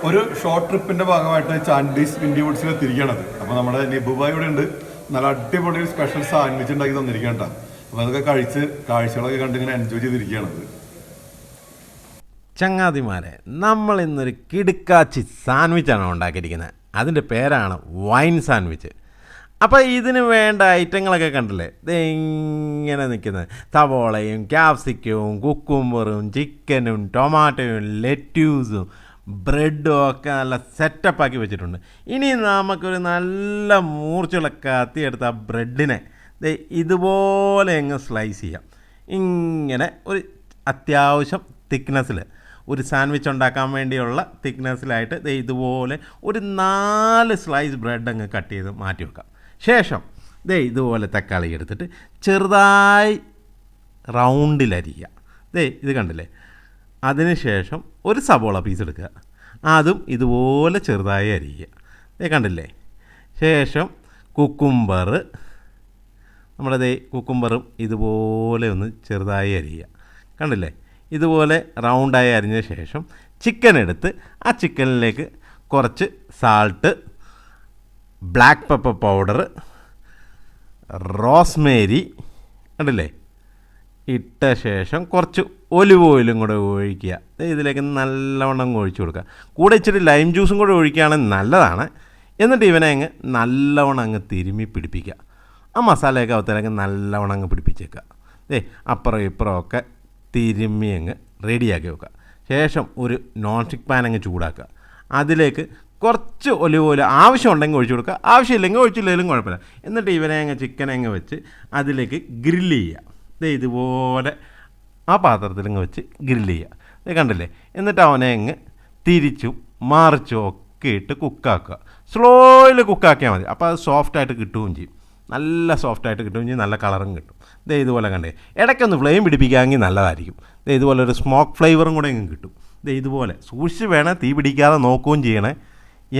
ഒരു ഷോർട്ട് ട്രിപ്പിന്റെ ഭാഗമായിട്ട് ചാൻഡീസ് വിൻഡി വുഡ്സിൽ തിരിക്കണത്. അപ്പോൾ നമ്മുടെ നിബുബായി ഇവിടെ ഉണ്ട്, നല്ല അടിപൊളി ഒരു സ്പെഷ്യൽ സാൻഡ്വിച്ച് ഉണ്ടാക്കി തന്നിരിക്കണ്ട. അപ്പോൾ അതൊക്കെ കഴിച്ച് കാഴ്ചകളൊക്കെ കണ്ട് ഇങ്ങനെ എൻജോയ് ചെയ്തിരിക്കുകയാണത്. ചങ്ങാതിമാരെ, നമ്മൾ ഇന്നൊരു കിടുക്കാച്ചി സാൻഡ്വിച്ചാണ് ഉണ്ടാക്കിയിരിക്കുന്നത്. അതിൻ്റെ പേരാണ് വൈൻ സാൻഡ്വിച്ച്. അപ്പോൾ ഇതിന് വേണ്ട ഐറ്റങ്ങളൊക്കെ കണ്ടില്ലേ, ഇതെങ്ങനെ നിൽക്കുന്നത്. സവോളയും ക്യാപ്സിക്കവും കുക്കുംബറും ചിക്കനും ടൊമാറ്റോയും ലെറ്റ്യൂസും ബ്രെഡും ഒക്കെ നല്ല സെറ്റപ്പാക്കി വെച്ചിട്ടുണ്ട്. ഇനി നമുക്കൊരു നല്ല മൂർച്ചയുള്ള കത്തിയെടുത്ത് ആ ബ്രെഡിനെ ഇതുപോലെ അങ്ങ് സ്ലൈസ് ചെയ്യാം. ഇങ്ങനെ ഒരു അത്യാവശ്യം തിക്നെസ്സിൽ ഒരു സാൻഡ്വിച്ച് ഉണ്ടാക്കാൻ വേണ്ടിയുള്ള തിക്നെസ്സിലായിട്ട് ഇതുപോലെ ഒരു 4 സ്ലൈസ് ബ്രെഡ് അങ്ങ് കട്ട് ചെയ്ത് മാറ്റി വെക്കാം. ശേഷം ഇതുപോലെ തക്കാളി എടുത്തിട്ട് ചെറുതായി റൗണ്ടിലരിയുക. ഇത് കണ്ടില്ലേ. അതിനുശേഷം ഒരു സവോള പീസ് എടുക്കുക, അതും ഇതുപോലെ ചെറുതായി അരിയുക. കണ്ടില്ലേ. ശേഷം കുക്കുംബർ, നമ്മുടെ കുക്കുംബറും ഇതുപോലെ ഒന്ന് ചെറുതായി അരിയുക. കണ്ടില്ലേ. ഇതുപോലെ റൗണ്ടായി അരിഞ്ഞ ശേഷം ചിക്കൻ എടുത്ത് ആ ചിക്കനിലേക്ക് കുറച്ച് salt, black pepper powder, Rosemary കണ്ടില്ലേ ഇട്ട ശേഷം കുറച്ച് ഒലിവ് ഓയിലും കൂടെ ഒഴിക്കുക. ഇതിലേക്ക് നല്ലവണ്ണം ഒഴിച്ചു കൊടുക്കുക. കൂടെ ഇച്ചിരി ലൈം ജ്യൂസും കൂടെ ഒഴിക്കുകയാണെങ്കിൽ നല്ലതാണ്. എന്നിട്ട് ഇവനെ അങ്ങ് നല്ലവണ്ണം അങ്ങ് തിരുമ്മി പിടിപ്പിക്കുക. ആ മസാലയൊക്കെ അവത്തേക്ക് നല്ലവണ്ണം അങ്ങ് പിടിപ്പിച്ചേക്കുക. അപ്പുറം ഇപ്പുറം ഒക്കെ തിരുമ്മി അങ്ങ് റെഡിയാക്കി വെക്കുക. ശേഷം ഒരു നോൺ സ്റ്റിക്ക് പാൻ അങ്ങ് ചൂടാക്കുക. അതിലേക്ക് കുറച്ച് ഒലിവ് ഓയിൽ ആവശ്യമുണ്ടെങ്കിൽ ഒഴിച്ചു കൊടുക്കുക, ആവശ്യമില്ലെങ്കിൽ ഒഴിച്ചില്ലെങ്കിലും കുഴപ്പമില്ല. എന്നിട്ട് ഇവനെ അങ്ങ് ചിക്കനെ അങ്ങ് വെച്ച് അതിലേക്ക് ഗ്രില്ല് ചെയ്യുക. ഇതുപോലെ ആ പാത്രത്തിലങ്ങ് വെച്ച് ഗ്രില്ല് ചെയ്യുക. കണ്ടില്ലേ. എന്നിട്ട് അവനെ അങ്ങ് തിരിച്ചും മറിച്ചും ഒക്കെ ഇട്ട് കുക്കാക്കുക. സ്ലോയിൽ കുക്കാക്കിയാൽ മതി. അപ്പോൾ അത് സോഫ്റ്റായിട്ട് കിട്ടുകയും ചെയ്യും. നല്ല സോഫ്റ്റായിട്ട് കിട്ടുകയും ചെയ്യും, നല്ല കളറും കിട്ടും. ഇതുപോലെ കണ്ടേ. ഇടയ്ക്കൊന്ന് ഫ്ലെയിം പിടിപ്പിക്കാമെങ്കിൽ നല്ലതായിരിക്കും. ഇതുപോലെ ഒരു സ്മോക്ക് ഫ്ലേവറും കൂടെ അങ്ങ് കിട്ടും. ഇതുപോലെ സൂക്ഷിച്ച് വേണേൽ തീ പിടിക്കാതെ നോക്കുകയും ചെയ്യണേ.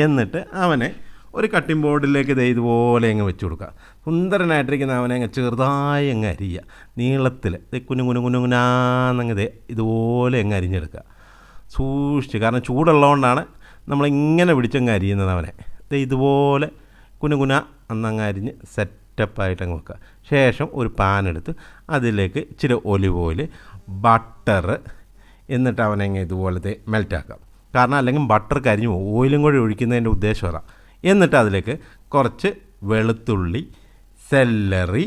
എന്നിട്ട് അവനെ ഒരു കട്ടിംഗ് ബോർഡിലേക്ക് ഇതുപോലെ അങ്ങ് വെച്ച് കൊടുക്കുക. സുന്ദരനായിട്ടിരിക്കുന്ന അവനെ അങ്ങ് ചെറുതായി അങ്ങ് അരിയുക. നീളത്തിൽ കുനുകുനാന്നങ്ങ് ഇതുപോലെ അങ്ങ് അരിഞ്ഞെടുക്കുക. സൂക്ഷിച്ച്, കാരണം ചൂടുള്ളതുകൊണ്ടാണ് നമ്മളിങ്ങനെ പിടിച്ചങ്ങ് അരിയുന്നത് അവനെ. ഇതുപോലെ കുനുകുന എന്നങ്ങ് അരിഞ്ഞ് സെറ്റപ്പായിട്ടങ്ങ് വെക്കുക. ശേഷം ഒരു പാൻ എടുത്ത് അതിലേക്ക് ഇച്ചിരി ഒലിവ് ഓയിൽ, ബട്ടർ, എന്നിട്ട് അവനങ്ങ് ഇതുപോലത്തെ മെൽറ്റാക്കാം. കാരണം അല്ലെങ്കിൽ ബട്ടർ കരിഞ്ഞു പോകും. ഓയിലും കൂടി ഒഴിക്കുന്നതിൻ്റെ ഉദ്ദേശം അതാണ്. എന്നിട്ട് അതിലേക്ക് കുറച്ച് വെളുത്തുള്ളി, സെല്ലറി,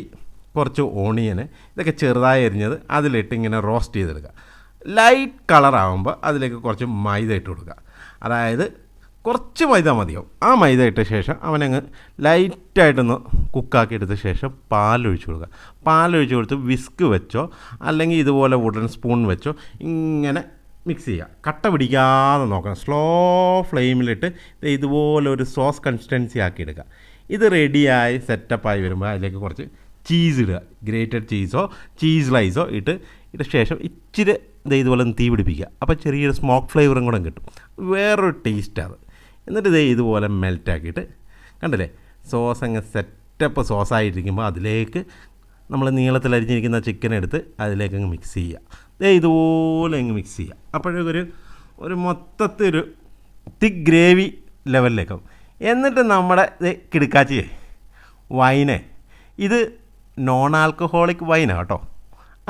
കുറച്ച് ഓണിയന്, ഇതൊക്കെ ചെറുതായി അരിഞ്ഞത് അതിലിട്ട് ഇങ്ങനെ റോസ്റ്റ് ചെയ്തെടുക്കുക. ലൈറ്റ് കളറാകുമ്പോൾ അതിലേക്ക് കുറച്ച് മൈദ ഇട്ട് കൊടുക്കുക. അതായത് കുറച്ച് മൈദ മതിയാവും. ആ മൈദ ഇട്ട ശേഷം അവനങ്ങ് ലൈറ്റായിട്ടൊന്ന് കുക്കാക്കി എടുത്ത ശേഷം പാലൊഴിച്ച് കൊടുക്കുക. പാലൊഴിച്ച് കൊടുത്ത് വിസ്ക് വെച്ചോ അല്ലെങ്കിൽ ഇതുപോലെ വുഡൻ സ്പൂൺ വെച്ചോ ഇങ്ങനെ മിക്സ് ചെയ്യുക. കട്ട പിടിക്കാതെ നോക്കണം. സ്ലോ ഫ്ലെയിമിലിട്ട് ഇതുപോലെ ഒരു സോസ് കൺസിസ്റ്റൻസി ആക്കി എടുക്കുക. ഇത് റെഡിയായി സെറ്റപ്പായി വരുമ്പോൾ അതിലേക്ക് കുറച്ച് ചീസ് ഇടുക. ഗ്രേറ്റഡ് ചീസോ ചീസ് സ്ലൈസോ ഇട്ട ശേഷം ഇച്ചിരി ഇതുപോലെ ഒന്ന് തീ പിടിപ്പിക്കുക. അപ്പോൾ ചെറിയൊരു സ്മോക്ക് ഫ്ലേവറും കൂടെ കിട്ടും. വേറൊരു ടേസ്റ്റാണ്. എന്നിട്ട് ഇതുപോലെ മെൽറ്റാക്കിയിട്ട് കണ്ടില്ലേ, സോസ് അങ്ങ് സെറ്റപ്പ് സോസായിട്ടിരിക്കുമ്പോൾ അതിലേക്ക് നമ്മൾ നീളത്തിൽ അരിഞ്ഞിരിക്കുന്ന ചിക്കൻ എടുത്ത് അതിലേക്ക് അങ്ങ് മിക്സ് ചെയ്യുക. ഇതുപോലെ അങ്ങ് മിക്സ് ചെയ്യുക. അപ്പോഴൊരു ഒരു മൊത്തത്തിലൊരു തിക്ക് ഗ്രേവി ലെവലിലേക്കാവും. എന്നിട്ട് നമ്മുടെ കിടുക്കാച്ചി വൈന്, ഇത് നോൺ ആൽക്കഹോളിക് വൈനാണ് കേട്ടോ,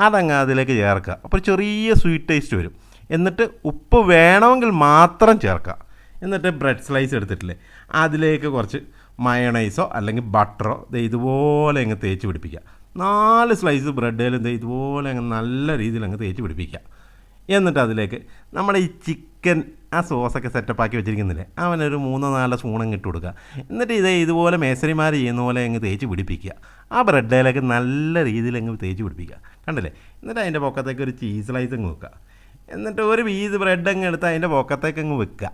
അതങ്ങ് അതിലേക്ക് ചേർക്കുക. അപ്പോൾ ചെറിയ സ്വീറ്റ് ടേസ്റ്റ് വരും. എന്നിട്ട് ഉപ്പ് വേണമെങ്കിൽ മാത്രം ചേർക്കുക. എന്നിട്ട് ബ്രെഡ് സ്ലൈസ് എടുത്തിട്ടില്ലേ അതിലേക്ക് കുറച്ച് മയണൈസോ അല്ലെങ്കിൽ ബട്ടറോ ഇതുപോലെ അങ്ങ് തേച്ച് പിടിപ്പിക്കുക. 4 സ്ലൈസ് ബ്രെഡിലും ഇതുപോലെ അങ്ങ് നല്ല രീതിയിൽ അങ്ങ് തേച്ച് പിടിപ്പിക്കുക. എന്നിട്ട് അതിലേക്ക് നമ്മുടെ ഈ ചിക്കൻ ആ സോസൊക്കെ സെറ്റപ്പാക്കി വെച്ചിരിക്കുന്നില്ലേ അവനൊരു 3-4 സ്പൂണങ്ങ് ഇട്ട് കൊടുക്കുക. എന്നിട്ട് ഇതുപോലെ മേസരിമാർ ചെയ്യുന്ന പോലെ അങ്ങ് തേച്ച് പിടിപ്പിക്കുക. ആ ബ്രെഡിലേക്ക് നല്ല രീതിയിൽ അങ്ങ് തേച്ച് പിടിപ്പിക്കുക. കണ്ടില്ലേ. എന്നിട്ട് അതിൻ്റെ പൊക്കത്തേക്ക് ഒരു ചീസ് സ്ലൈസ് അങ്ങ് വെക്കുക. എന്നിട്ട് ഒരു പീസ് ബ്രെഡ് അങ്ങ് എടുത്ത് അതിൻ്റെ പൊക്കത്തേക്ക് അങ്ങ് വെക്കുക.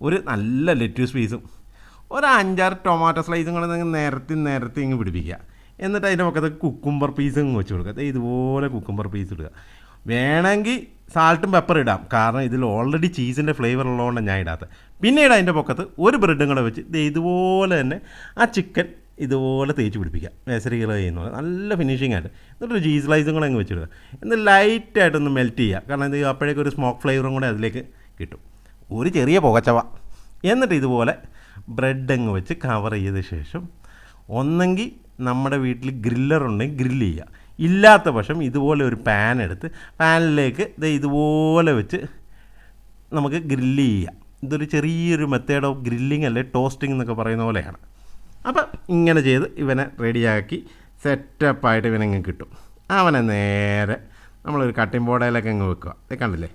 ഒരു നല്ല ലെറ്റ്യൂസ് പീസും ഒരു 5-6 ടൊമാറ്റോ സ്ലൈസും കൂടെ നിരത്തി അങ്ങ് പിടിപ്പിക്കുക. എന്നിട്ട് അതിൻ്റെ പക്കത്തേക്ക് കുക്കുംബർ പീസും അങ്ങ് വെച്ച് കൊടുക്കുക. ഇതുപോലെ കുക്കുംബർ പീസ് ഇടുക. വേണമെങ്കിൽ സാൾട്ടും പെപ്പർ ഇടാം, കാരണം ഇതിൽ ഓൾറെഡി ചീസിൻ്റെ ഫ്ലേവർ ഉള്ളതുകൊണ്ടാണ് ഞാൻ ഇടാത്തത്. പിന്നീട് അതിൻ്റെ പൊക്കത്ത് ഒരു ബ്രെഡും കൂടെ വെച്ച് ഇതുപോലെ തന്നെ ആ ചിക്കൻ ഇതുപോലെ തേച്ച് പിടിപ്പിക്കുക. മേസരികൾ ചെയ്യുന്ന പോലെ നല്ല ഫിനിഷിംഗ് ആയിട്ട്. എന്നിട്ടൊരു ചീസ് സ്ലൈസും കൂടെ അങ്ങ് വെച്ചിടുക. എന്നിട്ട് ലൈറ്റായിട്ടൊന്ന് മെൽറ്റ് ചെയ്യുക. കാരണം ഇത് അപ്പോഴേക്കും ഒരു സ്മോക്ക് ഫ്ലേവറും കൂടെ അതിലേക്ക് കിട്ടും. ഒരു ചെറിയ പുകച്ചവ എന്നിട്ട് ഇതുപോലെ ബ്രെഡ് അങ്ങ് വെച്ച് കവർ ചെയ്ത ശേഷം ഒന്നെങ്കിൽ നമ്മുടെ വീട്ടിൽ ഗ്രില്ലറുണ്ടെങ്കിൽ ഗ്രില്ല് ചെയ്യുക, ഇല്ലാത്ത പക്ഷം ഇതുപോലെ ഒരു പാൻ എടുത്ത് പാനിലേക്ക് ഇതുപോലെ വെച്ച് നമുക്ക് ഗ്രില്ല് ചെയ്യാം. ഇതൊരു ചെറിയൊരു മെത്തേഡ് ഓഫ് ഗ്രില്ലിംഗ് അല്ലെ ടോസ്റ്റിംഗ് എന്നൊക്കെ പറയുന്ന പോലെയാണ്. അപ്പം ഇങ്ങനെ ചെയ്ത് ഇവനെ റെഡിയാക്കി സെറ്റപ്പായിട്ട് ഇവനങ്ങ് കിട്ടും. അവനെ നേരെ നമ്മളൊരു കട്ടിംഗ് ബോർഡിലൊക്കെ അങ്ങ് വെക്കുക. ഇത് കണ്ടില്ലേ,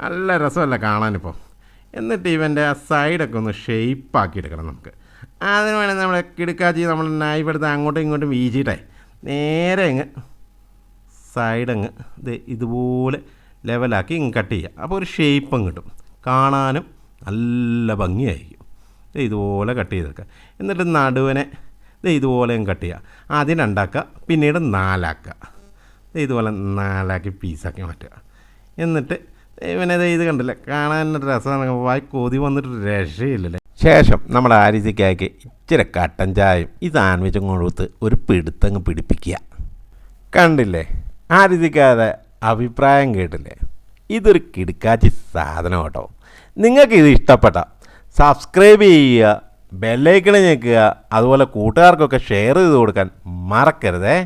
നല്ല രസമല്ല കാണാനിപ്പോൾ. എന്നിട്ട് ഇവൻ്റെ ആ സൈഡൊക്കെ ഒന്ന് ഷേപ്പാക്കി എടുക്കണം നമുക്ക്. അതിന് വേണമെങ്കിൽ നമ്മൾ കിടുക്കാച്ചി നമ്മൾ നൈഫ് എടുത്ത് അങ്ങോട്ടും ഇങ്ങോട്ടും വീശിയിട്ടേ നേരെ അങ്ങ് സൈഡങ്ങ് ഇതുപോലെ ലെവലാക്കി ഇങ്ങ് കട്ട് ചെയ്യുക. അപ്പോൾ ഒരു ഷേപ്പും കിട്ടും, കാണാനും നല്ല ഭംഗിയായിരിക്കും. ഇതുപോലെ കട്ട് ചെയ്തെടുക്കുക. എന്നിട്ട് നടുവിനെ ഇതുപോലെ കട്ട് ചെയ്യുക. ആദ്യം 2 ആക്കുക, പിന്നീട് 4 ആക്കുക. ഇതുപോലെ 4 ആക്കി പീസാക്കി മാറ്റുക. എന്നിട്ട് ഇവനത് ഇത് കണ്ടില്ലേ, കാണാൻ രസമാണ്, വായി കൊതി വന്നിട്ട് രക്ഷയില്ലല്ലേ. ശേഷം നമ്മുടെ ആരിസിക്കായ്ക്ക് ഇച്ചിരി കട്ടൻ ചായയും ഈ സാൻഡ്വിച്ചും കൊടുത്ത് ഒരു പിടുത്തങ്ങ് പിടിപ്പിക്കുക. കണ്ടില്ലേ, ആരിസിക്കാതെ അഭിപ്രായം കേട്ടില്ലേ? ഇതൊരു കിടുക്കാച്ചി സാധനം കേട്ടോ. നിങ്ങൾക്കിത് ഇഷ്ടപ്പെട്ട സബ്സ്ക്രൈബ് ചെയ്യുക, ബെല്ലൈക്കൺ ഞെക്കുക, അതുപോലെ കൂട്ടുകാർക്കൊക്കെ ഷെയർ ചെയ്ത് കൊടുക്കാൻ മറക്കരുതേ.